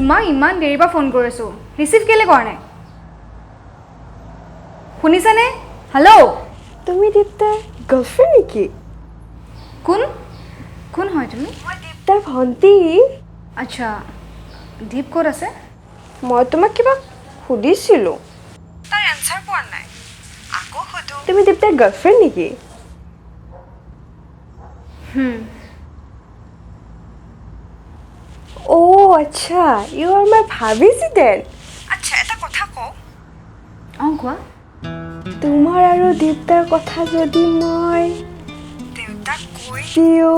তোমাক ইমান দেৰিৰ পৰা ফোন কৰিছোঁ ৰিচিভ কেলে কৰা নাই শুনিছানে হেল্ল' তুমি দীপ্তাৰ গাৰ্লফ্ৰেণ্ড নেকি কোন কোন হয় তুমি মই দীপ্তাৰ ভণ্টি আচ্ছা দীপ ক'ত আছে মই তোমাক কিবা সুধিছিলোঁ তাৰ এনচাৰ পোৱা নাই আকৌ সুধো তুমি দীপ্তাৰ গাৰ্লফ্ৰেণ্ড নেকি Oh, acha. You are my bhabiji then. Acha, eta kotha ko. কোৱা Tumar aru Diptar kotha jodi moi Deuta koi diu.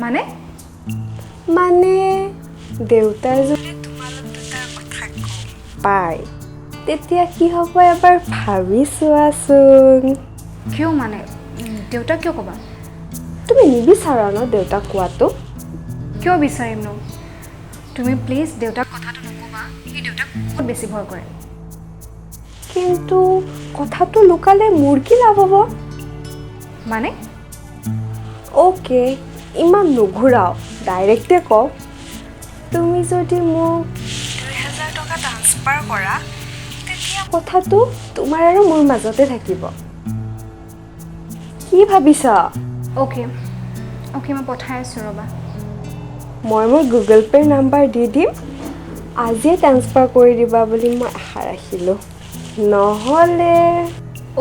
মানে Mane Deutar jodi tumalok dutar kotha ko. Pai. Tetia ki hobo ebar bhabi soasun. কিয় মানে দেউতা কিয় ক'বা Tumi nibichara no Deuta koato. কিয় বিচাৰিম ন তুমি প্লিজ দেউতাক কথাটো নকবা কি দেউতাক বহুত বেছি ভয় কৰে কিন্তু কথাটো লুকালে মোৰ কি লাভ হ'ব মানে ওকে ইমান নুঘুৰাও ডাইৰেক্টে কও তুমি যদি মোক 2000 টকা ট্ৰান্সফাৰ কৰা তেতিয়া কথাটো তোমাৰ আৰু মোৰ মাজতে থাকিব কি ভাবিছা ওকে ওকে মই পঠাই আছোঁ ৰ'বা মই মোৰ গুগল পে নাম্বাৰ দি দিম আজিয়ে ট্ৰান্সফাৰ কৰি দিবা বুলি মই আশা ৰাখিলোঁ নহ'লে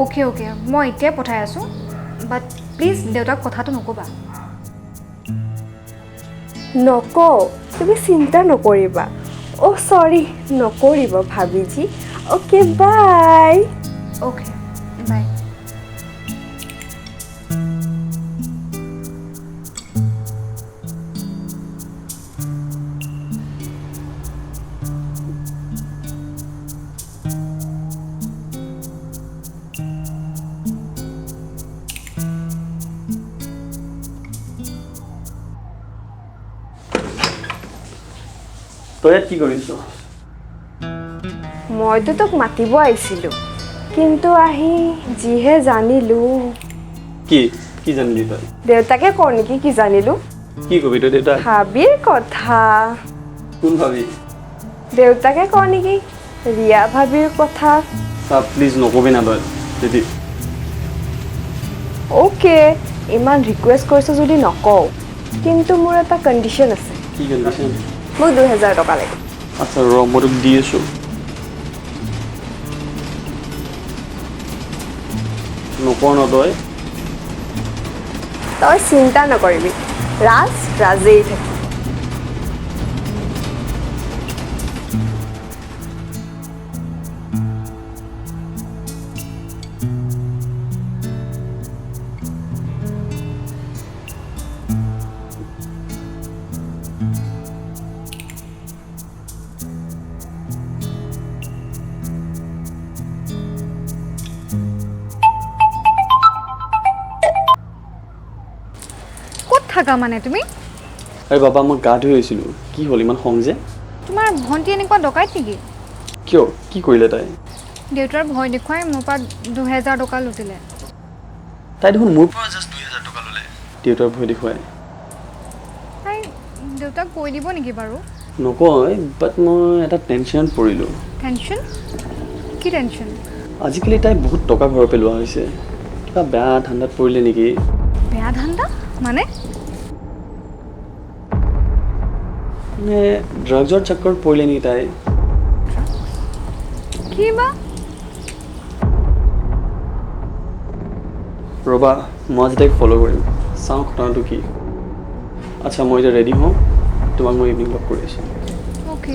ওকে ওকে মই এতিয়া পঠাই আছোঁ বাট প্লিজ দেউতাক কথাটো নক'বা নকওঁ তুমি চিন্তা নকৰিবা অ' চৰি নকৰিব ভাবিজি অ'কে বাই ওকে বাই তই কি কৰিছ মইতো তোক মাতিব আহিছিলোঁ কিন্তু আহি যিহে জানিলোঁ কি কি জানিলি তই দেউতাকে কওঁ নেকি কি জানিলোঁ কি কবি তই দেউতা ভাবিৰ কথা কোন ভাবি দেউতাকে কওঁ নেকি ৰিয়া ভাবিৰ কথা চাব প্লিজ নকবি না তই যদি অ'কে ইমান ৰিকুৱেষ্ট কৰিছোঁ যদি নকওঁ কিন্তু মোৰ এটা কণ্ডিশ্যন আছে কি কণ্ডিশ্যন মোক 2000 টকা লাগে আচ্ছা ৰ মই তোক দি আছোঁ নকৰ ন তই তই চিন্তা নকৰিবি ৰাজ ৰাজেই থাকি থাকা মানে তুমি আৰে বাবা মই গা ধুই আহিছিলোঁ কি হ'ল ইমান খং যে তোমাৰ ভণ্টি এনেকুৱা ডকাইত নেকি কিয় কি কৰিলে তাই দেউতাৰ ভয় দেখুৱাই মোৰ পৰা 2000 টকা লুটিলে তাই দেখোন মোৰ পৰা জাষ্ট 2000 টকা ল'লে দেউতাৰ ভয় দেখুৱাই তাই দেউতাক কৈ দিব নেকি বাৰু নকয় বাট মই এটা টেনশ্যনত পৰিলোঁ টেনশ্যন কি টেনশ্যন আজিকালি তাই বহুত টকা ঘৰৰ পেলোৱা হৈছে কিবা বেয়া ঠাণ্ডাত পৰিলে নেকি বেয়া ধান্দা মানে মানে ড্ৰাগছৰ চক্কৰত পৰিলে নেকি তাই কি বা ৰ'বা মই আজি তাইক ফ'ল' কৰিম চাওঁ ঘটনাটো কি আচ্ছা মই এতিয়া ৰেডি হওঁ তোমাক মই ইভিনিং লগ কৰি আছোঁ ওকে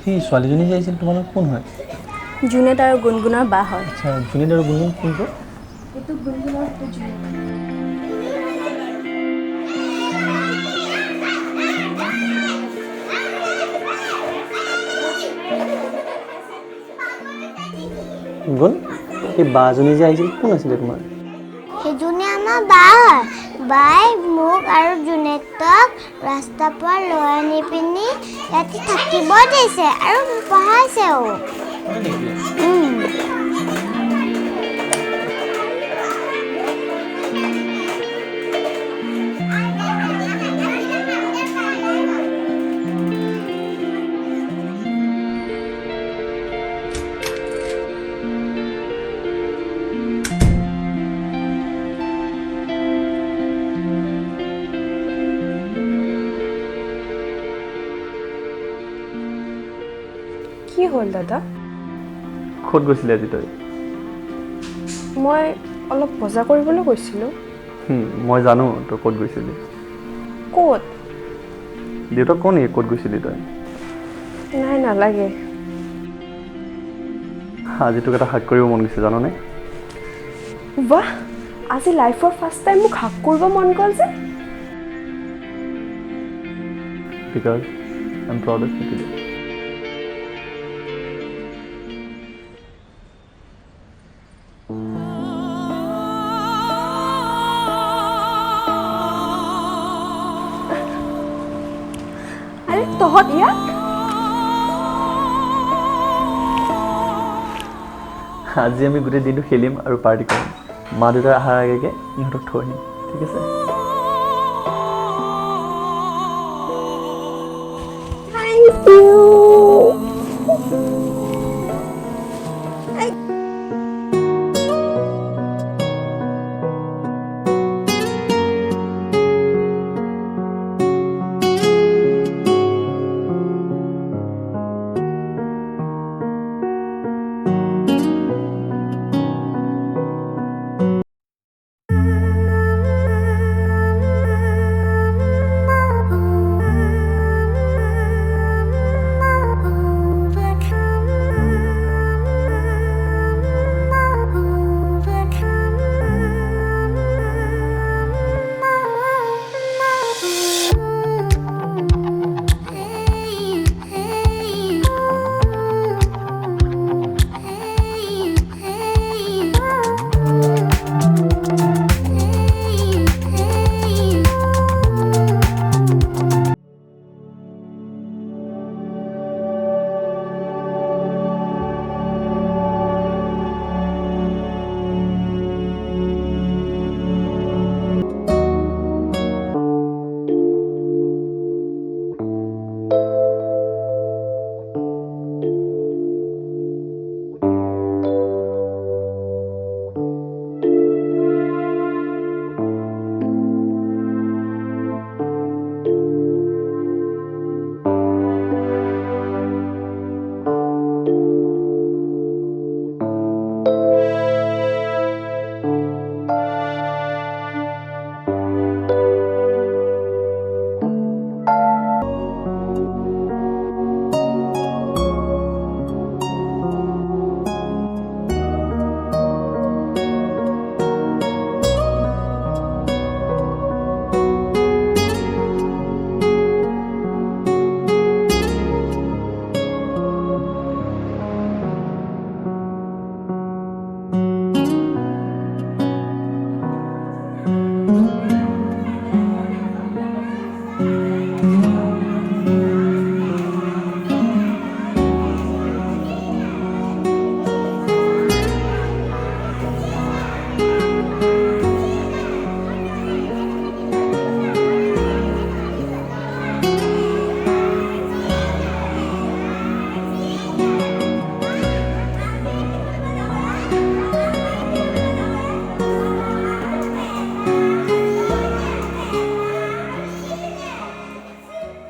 সেই ছোৱালীজনী যে আহিছিল তোমালোক কোন হয় জুনেট আৰু গুণগুণৰ বা হয় আচ্ছা জুনিত আৰু গুণগুণ কোনটো এইটো গুণগুণৰ এইটো জুনেট গুণ সেই বাজনী যে আহিছিল কোন আছিলে তোমাৰ সেইজনী আমাৰ বা হয় বাই মোক আৰু জুনেটক ৰাস্তাৰ পৰা লৈ আনি পিনি ৰাতি থাকিব দিছে আৰু পঢ়াইছেও কি হ'ল দাদা ক'ত গৈছিলি আজি তই মই অলপ বজাৰ কৰিবলৈ গৈছিলোঁ মই জানো তই ক'ত গৈছিলি ক'ত দেউতাক কওঁ নেকি ক'ত গৈছিলি তই নাই নালাগে আজি তোক এটা হাক কৰিব মন গৈছে জাননে বাহ আজি লাইফৰ ফাৰ্ষ্ট টাইম মোক হাক কৰিব মন গ'ল যে because I am proud of you today আৰে তহঁত ইয়াত আজি আমি গোটেই দিনটো খেলিম আৰু পাৰ্টি কৰিম মা দেউতাৰ অহাৰ আগে ইহঁতক থৈ আহিম ঠিক আছে